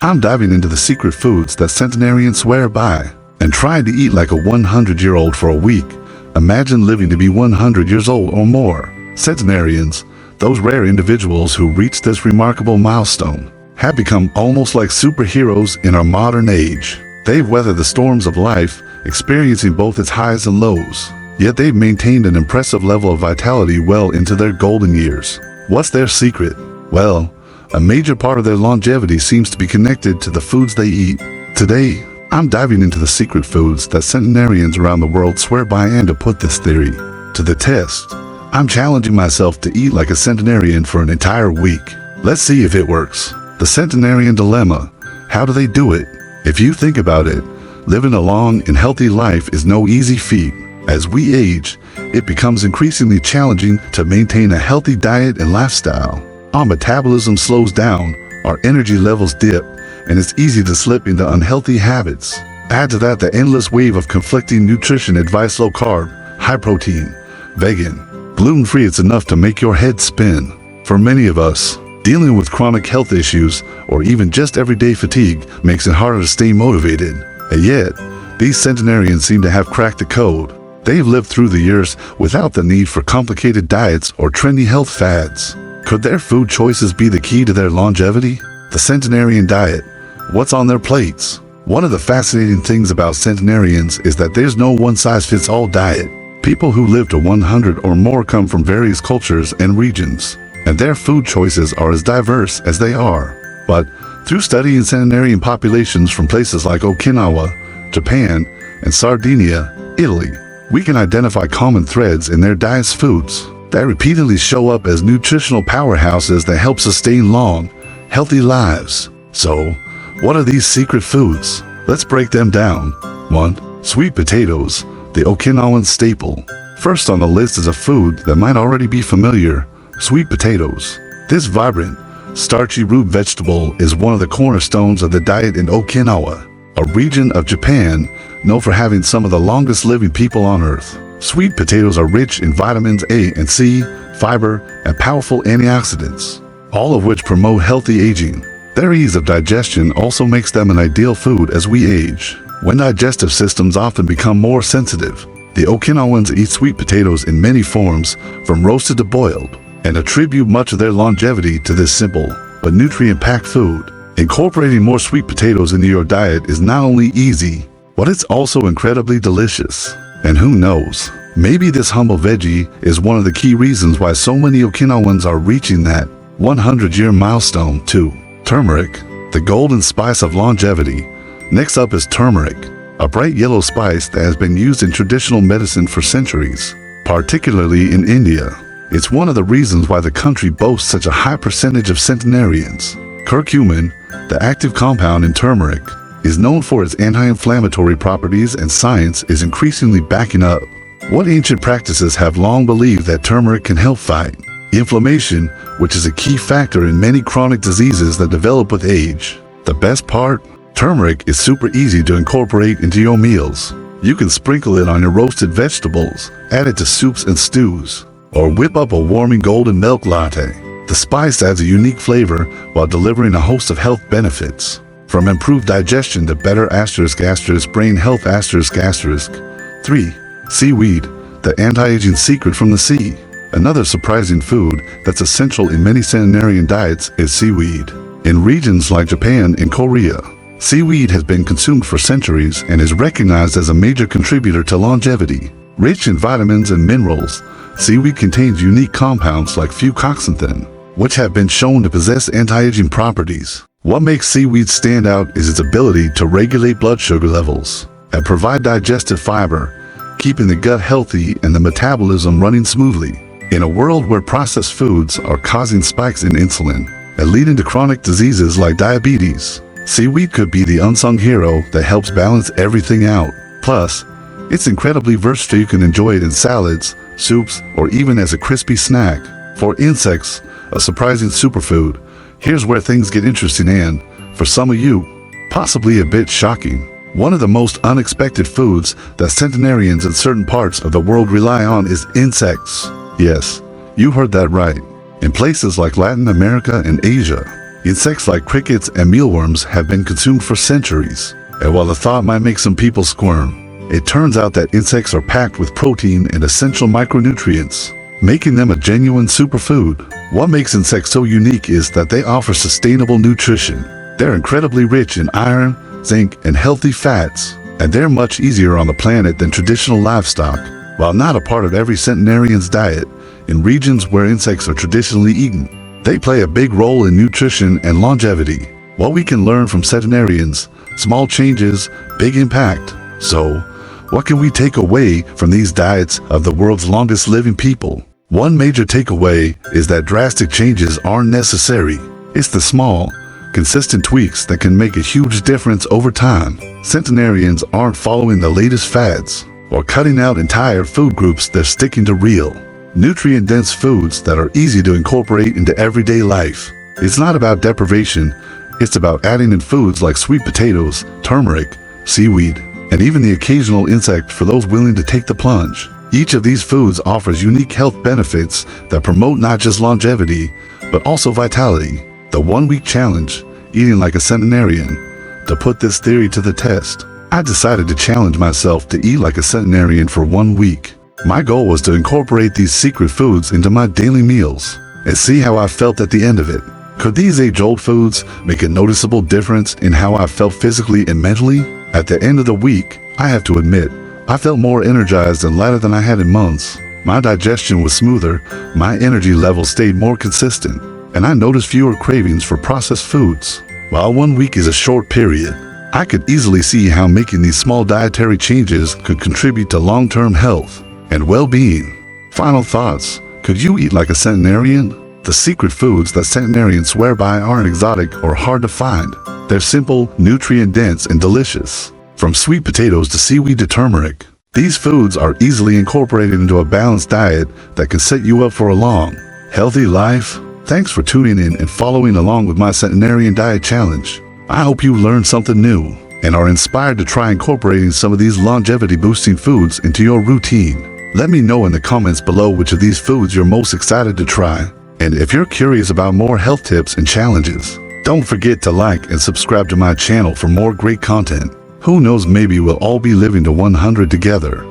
I'm diving into the secret foods that centenarians swear by and trying to eat like a 100-year-old for a week. Imagine living to be 100 years old or more. Centenarians, those rare individuals who reach this remarkable milestone, have become almost like superheroes in our modern age. They've weathered the storms of life, experiencing both its highs and lows. Yet they've maintained an impressive level of vitality well into their golden years. What's their secret? Well, a major part of their longevity seems to be connected to the foods they eat. Today, I'm diving into the secret foods that centenarians around the world swear by, and to put this theory to the test, I'm challenging myself to eat like a centenarian for an entire week. Let's see if it works. The centenarian dilemma. How do they do it? If you think about it, living a long and healthy life is no easy feat. As we age, it becomes increasingly challenging to maintain a healthy diet and lifestyle. Our metabolism slows down, our energy levels dip, and it's easy to slip into unhealthy habits. Add to that the endless wave of conflicting nutrition advice: low carb, high protein, vegan, gluten-free. It's enough to make your head spin. For many of us, dealing with chronic health issues or even just everyday fatigue makes it harder to stay motivated. And yet, these centenarians seem to have cracked the code. They've lived through the years without the need for complicated diets or trendy health fads. Could their food choices be the key to their longevity? The centenarian diet. What's on their plates? One of the fascinating things about centenarians is that there's no one-size-fits-all diet. People who live to 100 or more come from various cultures and regions, and their food choices are as diverse as they are. But through studying centenarian populations from places like Okinawa, Japan, and Sardinia, Italy, we can identify common threads in their diet's foods that repeatedly show up as nutritional powerhouses that help sustain long, healthy lives. So, what are these secret foods? Let's break them down. 1. Sweet potatoes, the Okinawan staple. First on the list is a food that might already be familiar: sweet potatoes. This vibrant, starchy root vegetable is one of the cornerstones of the diet in Okinawa, a region of Japan known for having some of the longest living people on Earth. Sweet potatoes are rich in vitamins A and C, fiber, and powerful antioxidants, all of which promote healthy aging. Their ease of digestion also makes them an ideal food as we age, when digestive systems often become more sensitive. The Okinawans eat sweet potatoes in many forms, from roasted to boiled, and attribute much of their longevity to this simple but nutrient-packed food. Incorporating more sweet potatoes into your diet is not only easy, but it's also incredibly delicious. And who knows, maybe this humble veggie is one of the key reasons why so many Okinawans are reaching that 100-year milestone too. Turmeric, the golden spice of longevity. Next up is turmeric, a bright yellow spice that has been used in traditional medicine for centuries, particularly in India. It's one of the reasons why the country boasts such a high percentage of centenarians. Curcumin, the active compound in turmeric, is known for its anti-inflammatory properties, and science is increasingly backing up what ancient practices have long believed that turmeric can help fight inflammation, which is a key factor in many chronic diseases that develop with age. The best part? Turmeric is super easy to incorporate into your meals. You can sprinkle it on your roasted vegetables, add it to soups and stews, or whip up a warming golden milk latte. The spice adds a unique flavor while delivering a host of health benefits, from improved digestion to better brain health. 3. Seaweed, the anti-aging secret from the sea. Another surprising food that's essential in many centenarian diets is seaweed. In regions like Japan and Korea, seaweed has been consumed for centuries and is recognized as a major contributor to longevity. Rich in vitamins and minerals, seaweed contains unique compounds like fucoxanthin, which have been shown to possess anti-aging properties. What makes seaweed stand out is its ability to regulate blood sugar levels and provide digestive fiber, keeping the gut healthy and the metabolism running smoothly. In a world where processed foods are causing spikes in insulin and leading to chronic diseases like diabetes, seaweed could be the unsung hero that helps balance everything out. Plus, it's incredibly versatile. You can enjoy it in salads, soups, or even as a crispy snack. For insects, a surprising superfood, here's where things get interesting and, for some of you, possibly a bit shocking. One of the most unexpected foods that centenarians in certain parts of the world rely on is insects. Yes, you heard that right. In places like Latin America and Asia, Insects like crickets and mealworms have been consumed for centuries, and while the thought might make some people squirm, it turns out that insects are packed with protein and essential micronutrients, making them a genuine superfood. What makes insects so unique is that they offer sustainable nutrition. They're incredibly rich in iron, zinc, and healthy fats, and they're much easier on the planet than traditional livestock. While not a part of every centenarian's diet, in regions where insects are traditionally eaten, they play a big role in nutrition and longevity. What we can learn from centenarians: small changes, big impact. So, what can we take away from these diets of the world's longest living people? One major takeaway is that drastic changes aren't necessary. It's the small, consistent tweaks that can make a huge difference over time. Centenarians aren't following the latest fads or cutting out entire food groups. They're sticking to real, nutrient-dense foods that are easy to incorporate into everyday life. It's not about deprivation, it's about adding in foods like sweet potatoes, turmeric, seaweed, and even the occasional insect for those willing to take the plunge. Each of these foods offers unique health benefits that promote not just longevity, but also vitality. The 1-week challenge, eating like a centenarian. To put this theory to the test, I decided to challenge myself to eat like a centenarian for 1 week. My goal was to incorporate these secret foods into my daily meals and see how I felt at the end of it. Could these age-old foods make a noticeable difference in how I felt physically and mentally? At the end of the week, I have to admit, I felt more energized and lighter than I had in months. My digestion was smoother, my energy level stayed more consistent, and I noticed fewer cravings for processed foods. While 1 week is a short period, I could easily see how making these small dietary changes could contribute to long-term health and well-being. Final thoughts: could you eat like a centenarian? The secret foods that centenarians swear by aren't exotic or hard to find. They're simple, nutrient-dense, and delicious. From sweet potatoes to seaweed to turmeric, these foods are easily incorporated into a balanced diet that can set you up for a long, healthy life. Thanks for tuning in and following along with my Centenarian Diet Challenge. I hope you learned something new and are inspired to try incorporating some of these longevity-boosting foods into your routine. Let me know in the comments below which of these foods you're most excited to try. And if you're curious about more health tips and challenges, don't forget to like and subscribe to my channel for more great content. Who knows, maybe we'll all be living to 100 together.